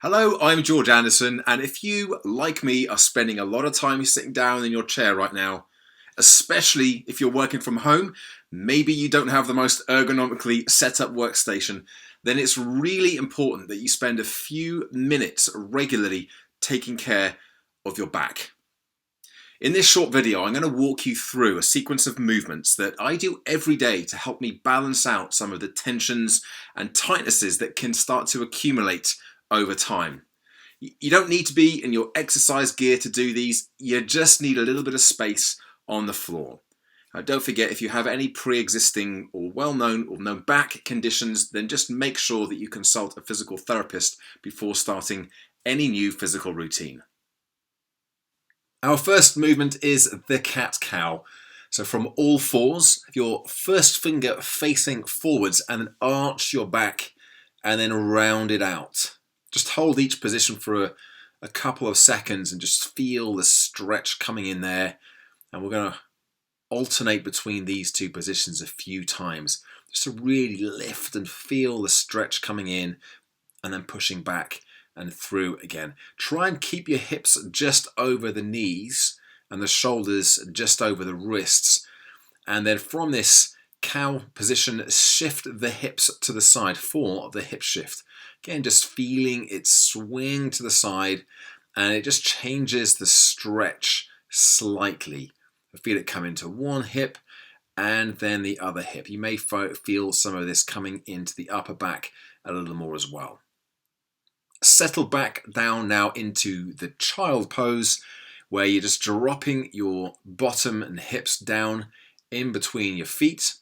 Hello, I'm George Anderson, and if you, like me, are spending a lot of time sitting down in your chair right now, especially if you're working from home, maybe you don't have the most ergonomically set up workstation, then it's really important that you spend a few minutes regularly taking care of your back. In this short video, I'm going to walk you through a sequence of movements that I do every day to help me balance out some of the tensions and tightnesses that can start to accumulate over time. You don't need to be in your exercise gear to do these, you just need a little bit of space on the floor. Now, don't forget, if you have any pre-existing or well-known or known back conditions, then just make sure that you consult a physical therapist before starting any new physical routine. Our first movement is the cat-cow. So from all fours, your first finger facing forwards and then arch your back and then round it out. Just hold each position for a couple of seconds and just feel the stretch coming in there. And we're going to alternate between these two positions a few times just to really lift and feel the stretch coming in and then pushing back and through again. Try and keep your hips just over the knees and the shoulders just over the wrists. And then from this cow position, shift the hips to the side for the hip shift. Again, just feeling it swing to the side, and it just changes the stretch slightly. Feel it come into one hip and then the other hip. You may feel some of this coming into the upper back a little more as well. Settle back down now into the child pose, where you're just dropping your bottom and hips down in between your feet.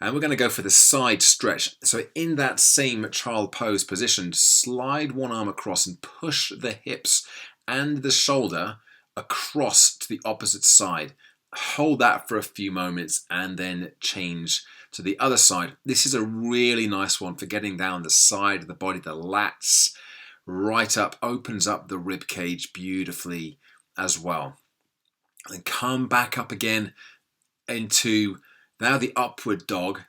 And we're going to go for the side stretch. So in that same child pose position, slide one arm across and push the hips and the shoulder across to the opposite side. Hold that for a few moments and then change to the other side. This is a really nice one for getting down the side of the body, the lats, right up, opens up the rib cage beautifully as well. And then come back up again into now the upward dog,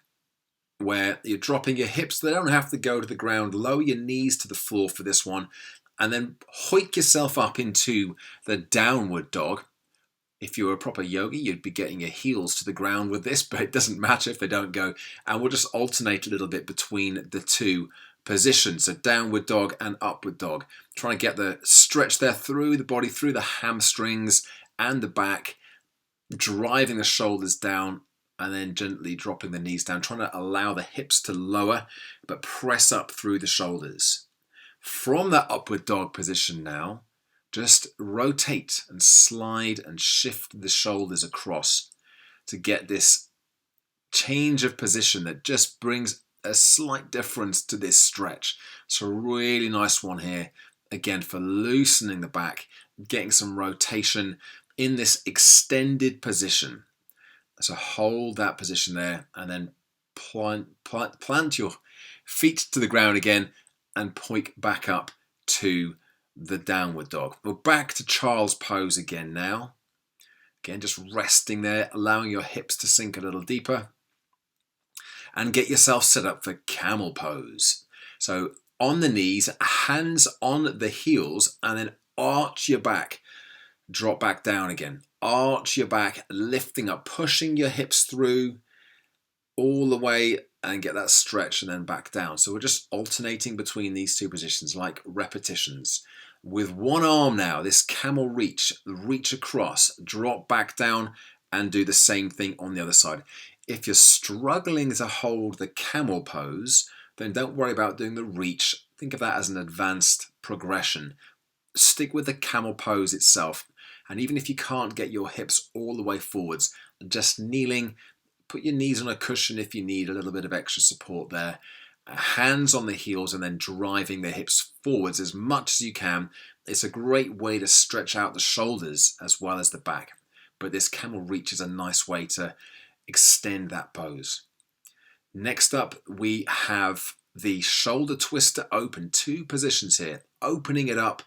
where you're dropping your hips. They don't have to go to the ground. Lower your knees to the floor for this one. And then hoik yourself up into the downward dog. If you were a proper yogi, you'd be getting your heels to the ground with this, but it doesn't matter if they don't go. And we'll just alternate a little bit between the two positions. So downward dog and upward dog. Trying to get the stretch there through the body, through the hamstrings and the back, driving the shoulders down and then gently dropping the knees down, trying to allow the hips to lower, but press up through the shoulders. From that upward dog position now, just rotate and slide and shift the shoulders across to get this change of position that just brings a slight difference to this stretch. So a really nice one here, again, for loosening the back, getting some rotation in this extended position. So hold that position there and then plant your feet to the ground again and point back up to the downward dog. We're back to child's pose again now. Again, just resting there, allowing your hips to sink a little deeper. And get yourself set up for camel pose. So on the knees, hands on the heels, and then arch your back. Drop back down again. Arch your back, lifting up, pushing your hips through all the way and get that stretch and then back down. So we're just alternating between these two positions like repetitions. With one arm now, this camel reach, reach across, drop back down and do the same thing on the other side. If you're struggling to hold the camel pose, then don't worry about doing the reach. Think of that as an advanced progression. Stick with the camel pose itself. And even if you can't get your hips all the way forwards, just kneeling, put your knees on a cushion if you need a little bit of extra support there. Hands on the heels and then driving the hips forwards as much as you can. It's a great way to stretch out the shoulders as well as the back. But this camel reach is a nice way to extend that pose. Next up, we have the shoulder twister open. Two positions here. Opening it up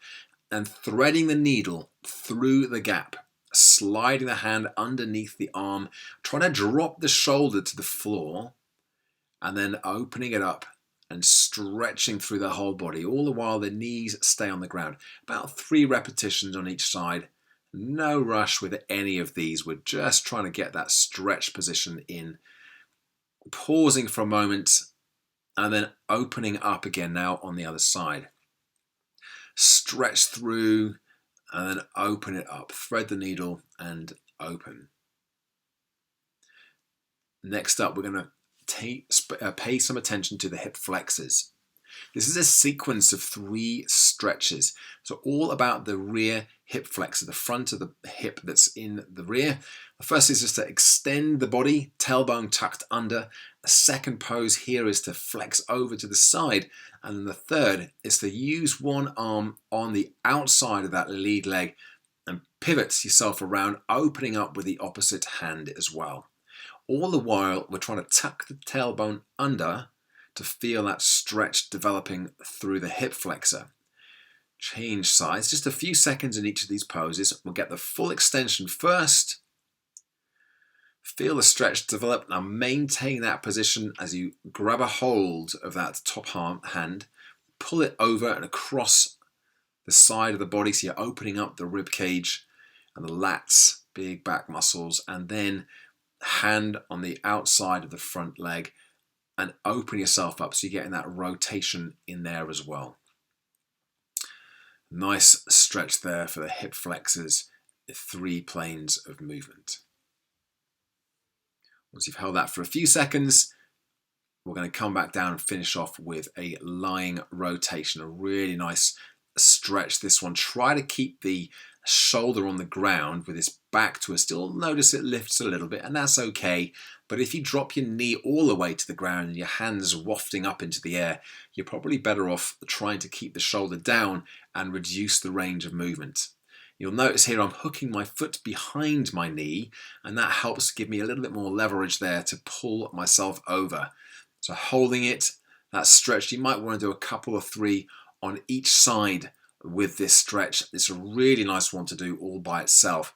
and threading the needle through the gap, sliding the hand underneath the arm, trying to drop the shoulder to the floor, and then opening it up and stretching through the whole body. All the while the knees stay on the ground. About 3 repetitions on each side. No rush with any of these. We're just trying to get that stretch position in. Pausing for a moment and then opening up again now on the other side. Stretch through and then open it up. Thread the needle and open. Next up, we're going to pay some attention to the hip flexors. This is a sequence of 3 stretches. So all about the rear hip flexor, the front of the hip that's in the rear. The first is just to extend the body, tailbone tucked under. The second pose here is to flex over to the side. And then the third is to use one arm on the outside of that lead leg and pivot yourself around, opening up with the opposite hand as well. All the while, we're trying to tuck the tailbone under to feel that stretch developing through the hip flexor. Change sides, just a few seconds in each of these poses. We'll get the full extension first. Feel the stretch develop. Now maintain that position as you grab a hold of that top hand, pull it over and across the side of the body so you're opening up the rib cage and the lats, big back muscles, and then hand on the outside of the front leg and open yourself up so you're getting that rotation in there as well. Nice stretch there for the hip flexors, the 3 planes of movement. Once you've held that for a few seconds, we're going to come back down and finish off with a lying rotation. A really nice stretch, this one. Try to keep the shoulder on the ground with this back twist. You'll notice it lifts a little bit, and that's okay. But if you drop your knee all the way to the ground and your hands wafting up into the air, you're probably better off trying to keep the shoulder down and reduce the range of movement. You'll notice here I'm hooking my foot behind my knee, and that helps give me a little bit more leverage there to pull myself over. So holding it, that stretch, you might want to do a couple of 3 on each side with this stretch. It's a really nice one to do all by itself,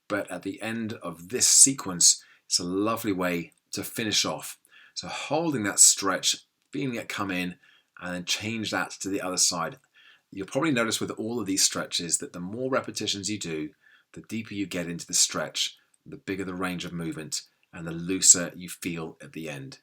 but at the end of this sequence, it's a lovely way to finish off. So holding that stretch, feeling it come in, and then change that to the other side. You'll probably notice with all of these stretches that the more repetitions you do, the deeper you get into the stretch, the bigger the range of movement, and the looser you feel at the end.